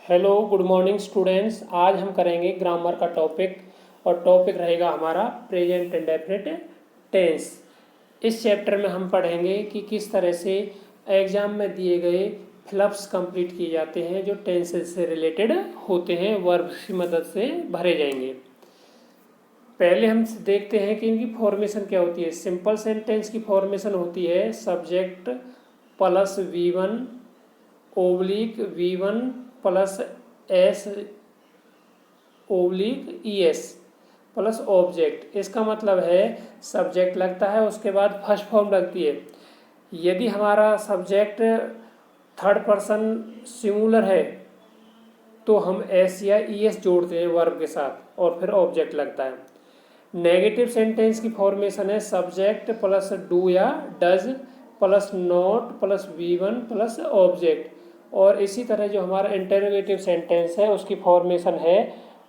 Hello good morning students. आज हम करेंगे ग्रामर का टॉपिक और टॉपिक रहेगा हमारा प्रेजेंट इंडेफिनिट टेंस। इस चैप्टर में हम पढ़ेंगे कि किस तरह से एग्जाम में दिए गए फ्लप्स कंप्लीट किए जाते हैं जो टेंसेस से रिलेटेड होते हैं, वर्ब की मदद से भरे जाएंगे। पहले हम देखते हैं कि इनकी फॉर्मेशन क्या होती है। सिंपल सेंटेंस की फॉर्मेशन होती है subject plus V1 oblique V1 plus S oblique ES plus object. इसका मतलब है सब्जेक्ट लगता है, उसके बाद फर्स्ट फॉर्म लगती है। यदि हमारा सब्जेक्ट थर्ड पर्सन सिंगुलर है तो हम एस या ES जोड़ते हैं वर्ब के साथ और फिर ऑब्जेक्ट लगता है। नेगेटिव सेंटेंस की फॉर्मेशन है सब्जेक्ट प्लस डू या does plus not plus V1 plus object. और इसी तरह जो हमारा इंटरोगेटिव सेंटेंस है उसकी फॉर्मेशन है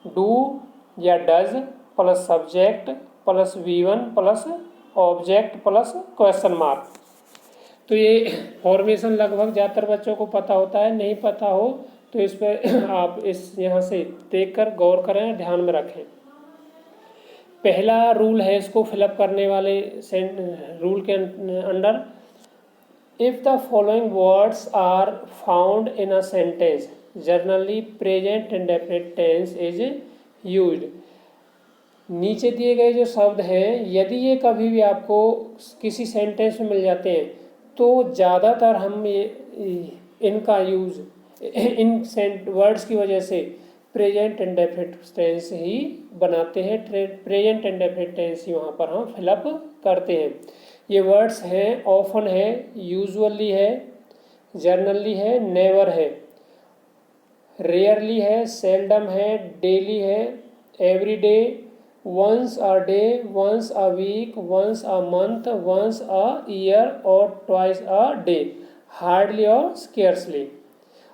डू या does plus subject plus V1 plus object plus question mark. तो ये फॉर्मेशन लगभग ज़्यादातर बच्चों को पता होता है, नहीं पता हो तो इस पर आप इस यहाँ से देखकर गौर करें, ध्यान में रखें। पहला रूल है इसको फिलअप करने वाले रूल के under, if the following words are found in a sentence generally present indefinite tense is used। नीचे दिए गए जो शब्द हैं यदि ये कभी भी आपको किसी सेंटेंस में मिल जाते हैं तो ज़्यादातर हम इनका यूज इन वर्ड्स की वजह से प्रेजेंट इंडेफिनिट टेंस ही बनाते हैं। प्रेजेंट इंडेफिनिट टेंस ही वहाँ पर हम फिलअप करते हैं। ये वर्ड्स हैं ऑफन है, यूजुअली है, जर्नली है, नेवर है, रेयरली है, सेल्डम है, डेली है, everyday, once a day, once a week, once a month, once a year और ट्वाइस अ डे, हार्डली और स्केर्सली।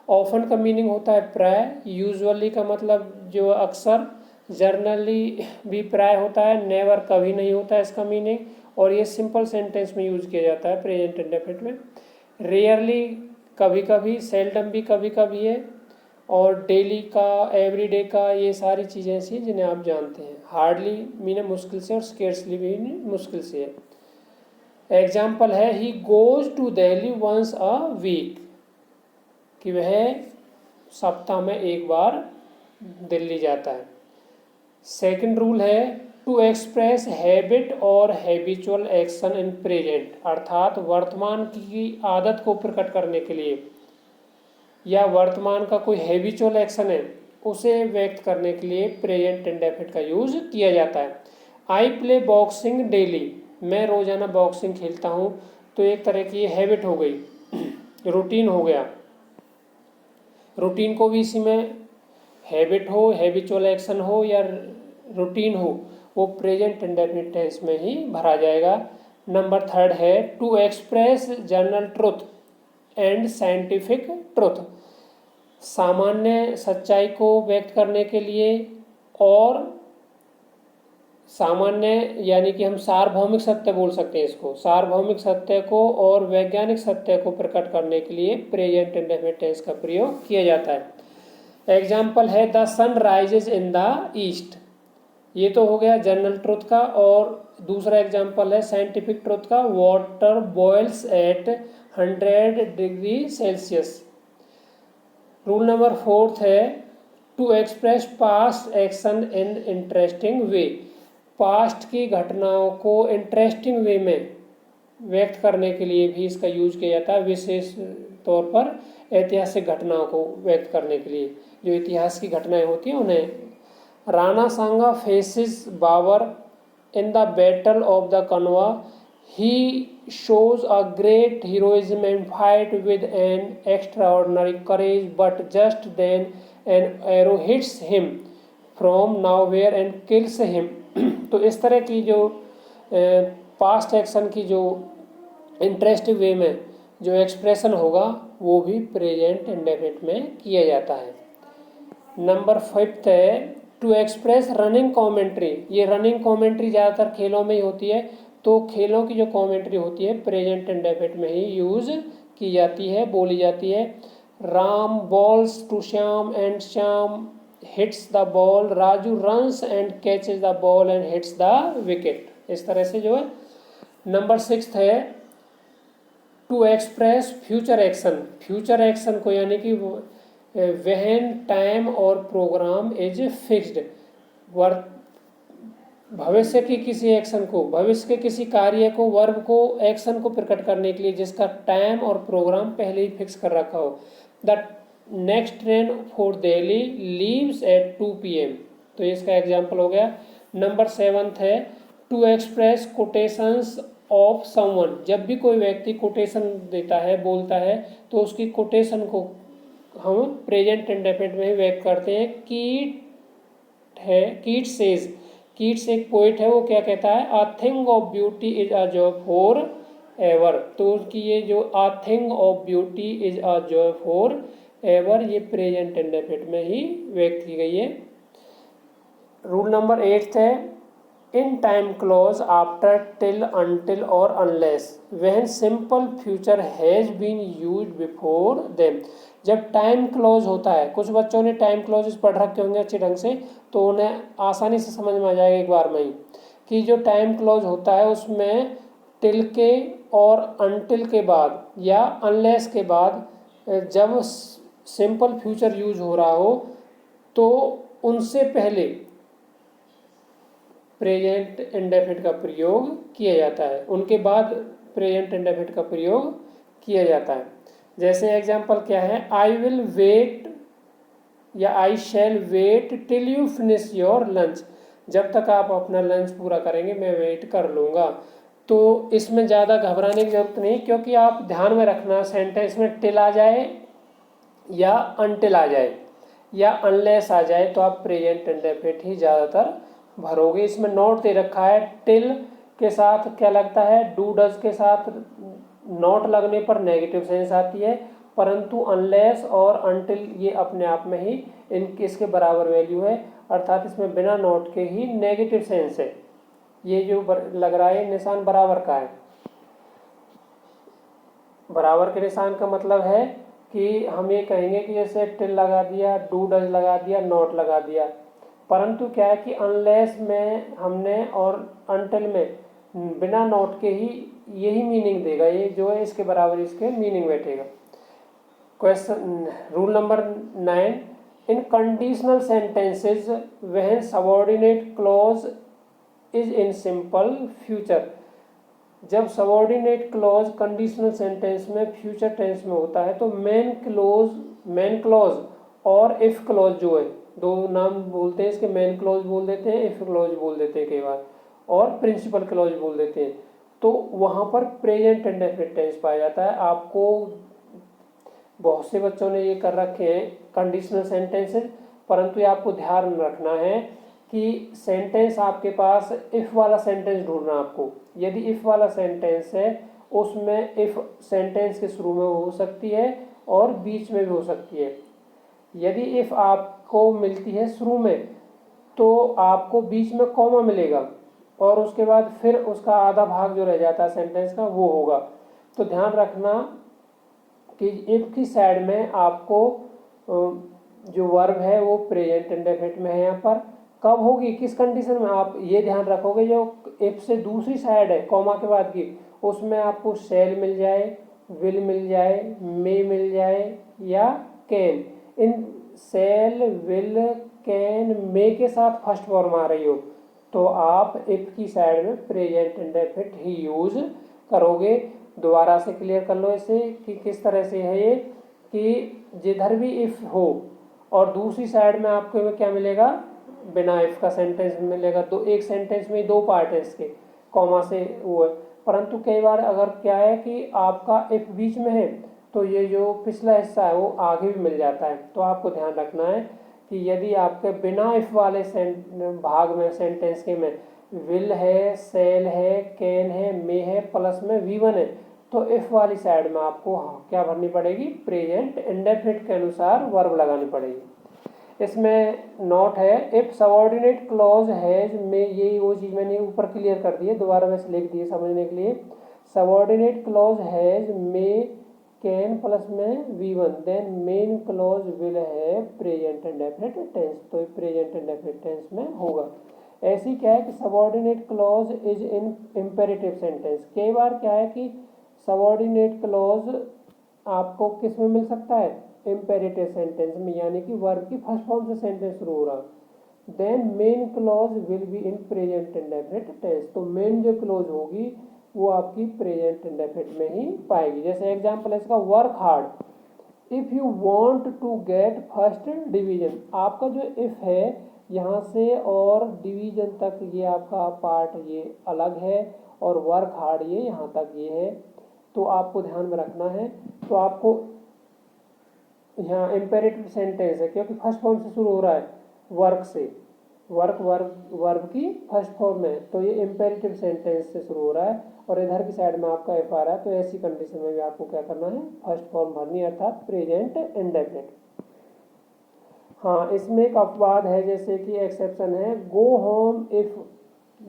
ऑफन का मीनिंग होता है प्राय, यूजुअली का मतलब जो अक्सर, जर्नली भी प्राय होता है, नेवर कभी नहीं होता है इसका मीनिंग, और ये सिंपल सेंटेंस में यूज किया जाता है प्रेजेंट इंडेफिनिट में। रेयरली कभी कभी, सेल्डम भी कभी कभी है, और डेली का, एवरीडे का, ये सारी चीज़ें ऐसी हैं जिन्हें आप जानते हैं। हार्डली मीन मुश्किल से और स्केर्सली भी मुश्किल से है। एग्जाम्पल है he goes to Delhi once a week, कि वह सप्ताह में एक बार दिल्ली जाता है। सेकंड रूल है टू एक्सप्रेस हैबिट और हैबिचुअल एक्शन इन प्रेजेंट, अर्थात वर्तमान की आदत को प्रकट करने के लिए या वर्तमान का कोई हैबिचुअल एक्शन है उसे व्यक्त करने के लिए प्रेजेंट इंडेफिनिट का यूज किया जाता है। आई प्ले बॉक्सिंग डेली, मैं रोजाना बॉक्सिंग खेलता हूँ, तो एक तरह की हैबिट हो गई, रूटीन हो गया। रूटीन को भी इसी में हैबिट हो, हैबिचुअल एक्शन हो या रूटीन हो, वो प्रेजेंट इंडेफिनिट टेंस में ही भरा जाएगा। नंबर थर्ड है to express general truth and scientific truth, सामान्य सच्चाई को व्यक्त करने के लिए और सामान्य यानी कि हम सार्वभौमिक सत्य बोल सकते हैं इसको, सार्वभौमिक सत्य को और वैज्ञानिक सत्य को प्रकट करने के लिए प्रेजेंट इंडेफिनिट टेंस का प्रयोग किया जाता है। एग्जाम्पल है the sun rises in the east, ये तो हो गया जनरल ट्रुथ का। और दूसरा एग्जाम्पल है साइंटिफिक ट्रुथ का, water boils at 100 degree Celsius. Rule number fourth है to express past action in interesting way, past की घटनाओं को इंटरेस्टिंग वे में व्यक्त करने के लिए भी इसका यूज किया जाता है, विशेष तौर पर ऐतिहासिक घटनाओं को व्यक्त करने के लिए। जो इतिहास की घटनाएं होती हैं उन्हें। Rana Sanga faces Babur in the battle of the Khanwa, he shows a great heroism and fight with an extraordinary courage, but just then an arrow hits him from nowhere and kills him। तो इस तरह की जो पास्ट एक्शन की जो इंटरेस्टिव वे में जो expression होगा वो भी प्रेजेंट इंडेफिनिट में किया जाता है। नंबर फिफ्थ है टू एक्सप्रेस रनिंग कॉमेंट्री, ये रनिंग कॉमेंट्री ज़्यादातर खेलों में ही होती है, तो खेलों की जो कॉमेंट्री होती है प्रेजेंट इंडेफिनिट में ही यूज की जाती है, बोली जाती है। Ram balls to Shyam and Shyam hits the ball, Raju runs and catches the ball and hits the wicket. इस तरह से जो है। नंबर 6 है to express future action. Future action को यानी कि व्हेन टाइम और प्रोग्राम इज फिक्स्ड, भविष्य की किसी एक्शन को, भविष्य के किसी कार्य को, वर्ब को, एक्शन को प्रकट करने के लिए जिसका टाइम और प्रोग्राम पहले ही फिक्स कर रखा हो। The next train for Delhi leaves eight 2 PM, तो इसका एग्जाम्पल हो गया। नंबर 7 है to express quotations of someone. जब भी कोई व्यक्ति कोटेशन देता है, बोलता है, तो उसकी कोटेशन को हम प्रेजेंट इंडेफिनिट में ही व्यक्त करते हैं। कीट सेज, कीट्स एक पोइट है, वो क्या कहता है, a thing of beauty is a joy for ever. तो उसकी ये जो a thing of beauty is a joy for ever, ये प्रेजेंट इंडेफिनिट में ही व्यक्त की गई है। रूल नंबर 8 है in time clause after till until और unless when simple future has been used before them. जब टाइम क्लॉज होता है, कुछ बच्चों ने टाइम क्लॉजेस पढ़ रखे होंगे अच्छे ढंग से, तो उन्हें आसानी से समझ में आ जाएगा एक बार में ही कि जो टाइम क्लॉज होता है उसमें टिल के और अनटिल के बाद या अनलेस के बाद जब सिंपल फ्यूचर यूज हो रहा हो तो उनसे पहले प्रेजेंट इंडेफिनिट का प्रयोग किया जाता है, उनके बाद प्रेजेंट इंडेफिनिट का प्रयोग किया जाता है। जैसे एग्जांपल क्या है, आई विल वेट या I shall wait till you finish your lunch. जब तक आप अपना लंच पूरा करेंगे मैं वेट कर लूँगा। तो इसमें ज़्यादा घबराने की जरूरत नहीं, क्योंकि आप ध्यान में रखना सेंटेंस में टिल आ जाए या अनटिल आ जाए या अनलेस आ जाए तो आप प्रेजेंट इंडेफिनिट ही ज़्यादातर भरोगे। इसमें नोट दे रखा है टिल के साथ क्या लगता है, डू डज के साथ नॉट लगने पर नेगेटिव सेंस आती है, परंतु अनलेस और अनटिल ये अपने आप में ही इनके इसके बराबर वैल्यू है, अर्थात इसमें बिना नोट के ही नेगेटिव सेंस है। ये जो लग रहा है निशान बराबर का है। बराबर के निशान का मतलब है कि हम ये कहेंगे कि जैसे टिल लगा दिया, डू डज लगा दिया, नॉट लगा दिया, परंतु क्या है कि अनलेस में हमने और अनटिल में बिना नोट के ही यही मीनिंग देगा, ये जो है इसके बराबर इसके मीनिंग बैठेगा। Question rule number 9 in conditional sentences when subordinate clause is in simple future. जब सबऑर्डिनेट क्लॉज कंडीशनल सेंटेंस में फ्यूचर टेंस में होता है तो मेन क्लॉज और इफ क्लॉज जो है, दो नाम बोलते हैं इसके, मेन क्लॉज बोल देते हैं, इफ क्लॉज बोल देते हैं कई बार, और प्रिंसिपल क्लॉज बोल देते हैं। तो वहाँ पर प्रेजेंट इंडेफिनिट टेंस पाया जाता है। आपको बहुत से बच्चों ने ये कर रखे हैं कंडीशनल सेंटेंसेस, परंतु ये आपको ध्यान रखना है कि सेंटेंस आपके पास इफ वाला सेंटेंस ढूंढना आपको। यदि इफ वाला सेंटेंस है उसमें इफ सेंटेंस के शुरू में हो सकती है और बीच में भी हो सकती है। यदि इफ आपको मिलती है शुरू में तो आपको बीच में कॉमा मिलेगा और उसके बाद फिर उसका आधा भाग जो रह जाता है सेंटेंस का वो होगा। तो ध्यान रखना कि इफ की साइड में आपको जो वर्ब है वो प्रेजेंट इंडेफिनिट में है। यहाँ पर कब होगी, किस कंडीशन में, आप ये ध्यान रखोगे जो इफ से दूसरी साइड है कॉमा के बाद की, उसमें आपको शैल मिल जाए, विल मिल जाए, मे मिल जाए या कैन। इन शैल, विल, कैन, मे के साथ फर्स्ट फॉर्म आ रही हो तो आप इफ की साइड में प्रेजेंट इंडेफिनिट ही यूज करोगे। दोबारा से क्लियर कर लो इसे कि किस तरह से है ये, कि जिधर भी इफ हो और दूसरी साइड में आपको क्या मिलेगा, बिना इफ का सेंटेंस मिलेगा। तो एक सेंटेंस में दो पार्ट है इसके, कॉमा से वो है, परंतु कई बार अगर क्या है कि आपका इफ बीच में है तो ये जो पिछला हिस्सा है वो आगे भी मिल जाता है। तो आपको ध्यान रखना है कि यदि आपके बिना इफ वाले भाग में सेंटेंस के में विल है, सेल है, कैन है, मे है, प्लस में V1 है, तो इफ वाली साइड में आपको क्या भरनी पड़ेगी, प्रेजेंट इंडेफिनिट के अनुसार वर्ब लगानी पड़ेगी। इसमें नोट है इफ सबऑर्डिनेट क्लॉज हैज में, ये वो चीज़ मैंने ऊपर क्लियर कर दी है, दोबारा वैसे लिख दिए समझने के लिए। Subordinate clause has, may, can plus में V1 then main clause will है प्रेजेंट इंडेफिनिट टेंस, तो ये प्रेजेंट इंडेफिनिट टेंस में होगा। ऐसी क्या है कि subordinate clause is in imperative sentence. कई बार क्या है कि सबऑर्डिनेट क्लॉज आपको किस में मिल सकता है, इम्पेरेटिव सेंटेंस में, यानी कि वर्ब की फर्स्ट फॉर्म से सेंटेंस शुरू हो रहा। Then main clause will be in present indefinite tense, तो मेन जो क्लॉज होगी वो आपकी प्रेजेंट इंडेफिनिट में ही पाएगी। जैसे एग्जांपल है इसका, work hard if you want to get first division. आपका जो इफ है यहाँ से और डिवीजन तक ये आपका पार्ट ये अलग है, और वर्क हार्ड ये यहाँ तक ये है, तो आपको ध्यान में रखना है। तो आपको यहाँ इम्पेरेटिव सेंटेंस है क्योंकि फर्स्ट फॉर्म से शुरू हो रहा है, वर्क से, वर्क वर्ब की फर्स्ट फॉर्म में, तो ये इम्पेरेटिव सेंटेंस से शुरू हो रहा है और इधर की साइड में आपका एफ आ रहा है। तो ऐसी कंडीशन में भी आपको क्या करना है, फर्स्ट फॉर्म भरनी, अर्थात प्रेजेंट इंडेफिनिट। हाँ, इसमें एक अपवाद है, जैसे कि एक्सेप्शन है, go home if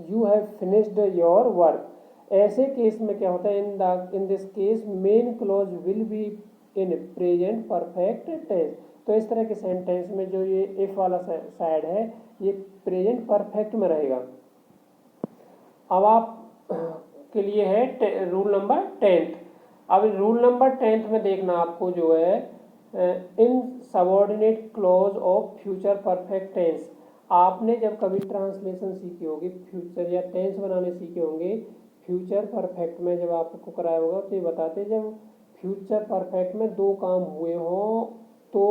you have finished your work. ऐसे केस में क्या होता है, in this case main clause will be in present perfect tense. तो इस तरह के सेंटेंस में जो ये इफ वाला साइड है ये प्रेजेंट परफेक्ट में रहेगा। अब आप के लिए है रूल नंबर 10th। अब रूल नंबर 10th में देखना आपको जो है, इन subordinate clause of future perfect tense. आपने जब कभी ट्रांसलेशन सीखी होगी, फ्यूचर या टेंस बनाने सीखे होंगे, फ्यूचर परफेक्ट में जब आपको कराया होगा तो ये बताते, जब फ्यूचर परफेक्ट में दो काम हुए हों तो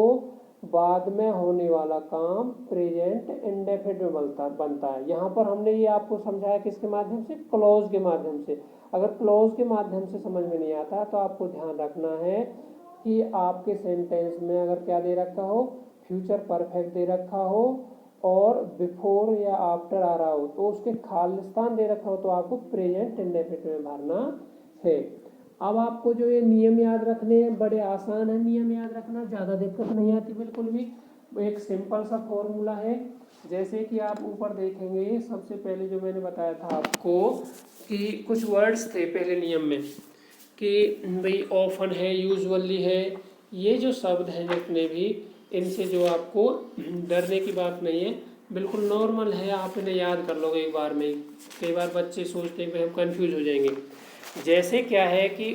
बाद में होने वाला काम प्रेजेंट इंडेफिनिट में बनता है। यहाँ पर हमने ये आपको समझाया किसके माध्यम से, क्लॉज के माध्यम से। अगर क्लॉज के माध्यम से समझ में नहीं आता तो आपको ध्यान रखना है कि आपके सेंटेंस में अगर क्या दे रखा हो, फ्यूचर परफेक्ट दे रखा हो और बिफोर या आफ्टर आ रहा हो तो उसके खालिस्तान दे रखा हो तो आपको प्रेजेंट इंडेफिनिट में भरना है। अब आपको जो ये नियम याद रखने हैं, बड़े आसान है नियम याद रखना, ज़्यादा दिक्कत नहीं आती बिल्कुल भी। एक सिंपल सा फॉर्मूला है, जैसे कि आप ऊपर देखेंगे, सबसे पहले जो मैंने बताया था आपको कि कुछ वर्ड्स थे पहले नियम में कि भाई ऑफन है, यूजुअली है, ये जो शब्द हैं जितने भी, इनसे जो आपको डरने की बात नहीं है, बिल्कुल नॉर्मल है, आप इन्हें याद कर लोगे एक बार में। कई बार बच्चे सोचते हैं कि हम कंफ्यूज हो जाएंगे। जैसे क्या है कि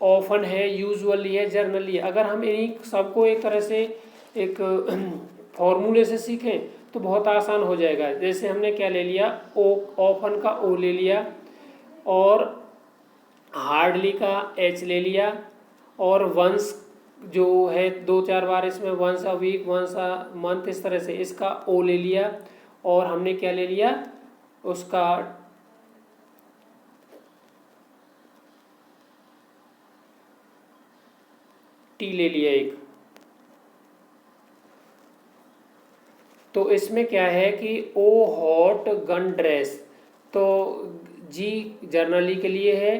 ऑफन है, यूजुअली है, जर्नली है, अगर हम इन्हीं सबको एक तरह से एक फॉर्मूले से सीखें तो बहुत आसान हो जाएगा। जैसे हमने क्या ले लिया, ओ, ऑफन का ओ ले लिया और हार्डली का एच ले लिया, और वंस जो है 2-4 बार इसमें once a week, once a month, इस तरह से इसका ओ ले लिया, और हमने क्या ले लिया, उसका टी ले लिया एक। तो इसमें क्या है कि ओ हॉट गन ड्रेस, तो जी जर्नली के लिए है,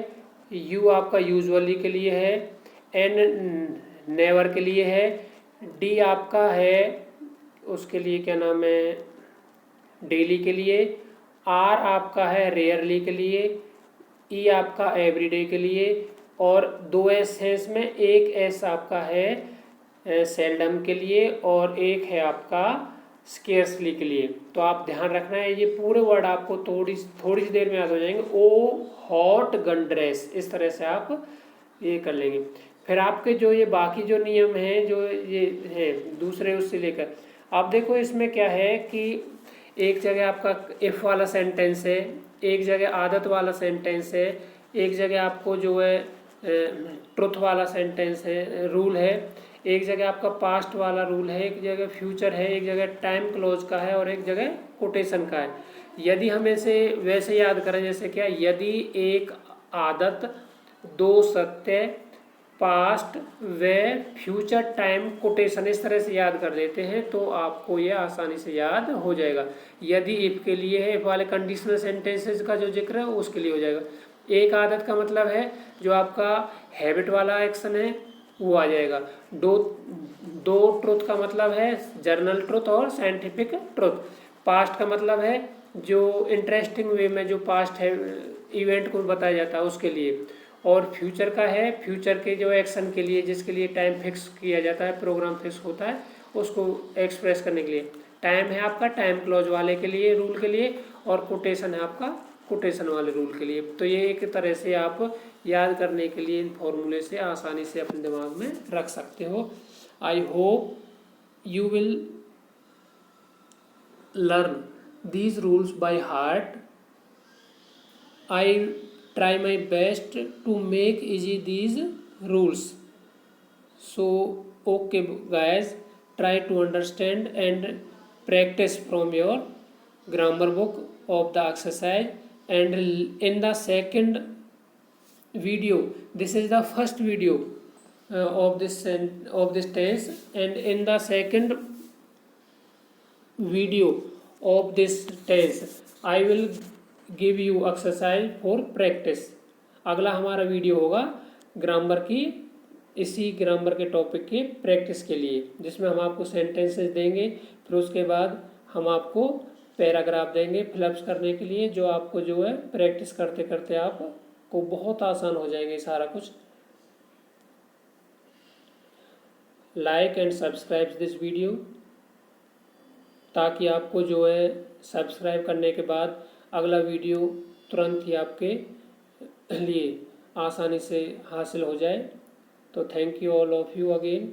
यू आपका यूजुअली के लिए है, एन नेवर के लिए है, डी आपका है उसके लिए क्या नाम है, डेली के लिए, आर आपका है रेयरली के लिए, ई आपका एवरीडे के लिए, और 2 एस है इसमें, एक एस आपका है सेल्डम के लिए और एक है आपका स्केर्सली के लिए। तो आप ध्यान रखना है, ये पूरे वर्ड आपको थोड़ी सी देर में याद हो जाएंगे। ओ हॉट गन ड्रेस, इस तरह से आप ये कर लेंगे। फिर आपके जो ये बाकी जो नियम हैं, जो ये है दूसरे उससे लेकर, आप देखो इसमें क्या है कि एक जगह आपका इफ़ वाला सेंटेंस है, एक जगह आदत वाला सेंटेंस है, एक जगह आपको जो है ट्रुथ वाला सेंटेंस है, रूल है, एक जगह आपका पास्ट वाला रूल है, एक जगह फ्यूचर है, एक जगह टाइम क्लोज का है, और एक जगह कोटेशन का है। यदि हम ऐसे वैसे याद करें, जैसे क्या, यदि एक आदत, 2 सत्य, पास्ट व फ्यूचर टाइम कोटेशन, इस तरह से याद कर लेते हैं तो आपको ये आसानी से याद हो जाएगा। यदि इफ के लिए है, इफ वाले कंडीशनल सेंटेंसेस का जो जिक्र है उसके लिए हो जाएगा। एक आदत का मतलब है जो आपका हैबिट वाला एक्शन है वो आ जाएगा। दो ट्रुथ का मतलब है जर्नल ट्रुथ और साइंटिफिक ट्रुथ। पास्ट का मतलब है जो इंटरेस्टिंग वे में जो पास्ट है इवेंट को बताया जाता है उसके लिए। और फ्यूचर का है, फ्यूचर के जो एक्शन के लिए जिसके लिए टाइम फिक्स किया जाता है, प्रोग्राम फिक्स होता है, उसको एक्सप्रेस करने के लिए। टाइम है आपका टाइम क्लॉज वाले के लिए, रूल के लिए, और कोटेशन है आपका कोटेशन वाले रूल के लिए। तो ये एक तरह से आप याद करने के लिए इन फॉर्मूले से आसानी से अपने दिमाग में रख सकते हो। I hope you will learn these rules by heart. I try my best to make easy these rules. So okay guys, try to understand and practice from your grammar book of the exercise. And in the second video, this is the first video of this tense, and in the second video of this tense I will give you exercise for practice. अगला हमारा video होगा grammar की, इसी grammar के topic के practice के लिए, जिसमें हम आपको सेंटेंसेस देंगे, फिर उसके बाद हम आपको पैराग्राफ देंगे फिलअप्स करने के लिए, जो आपको जो है प्रैक्टिस करते करते आपको बहुत आसान हो जाएंगे सारा कुछ। Like and subscribe this video, ताकि आपको जो है सब्सक्राइब करने के बाद अगला वीडियो तुरंत ही आपके लिए आसानी से हासिल हो जाए। तो thank you all of you again.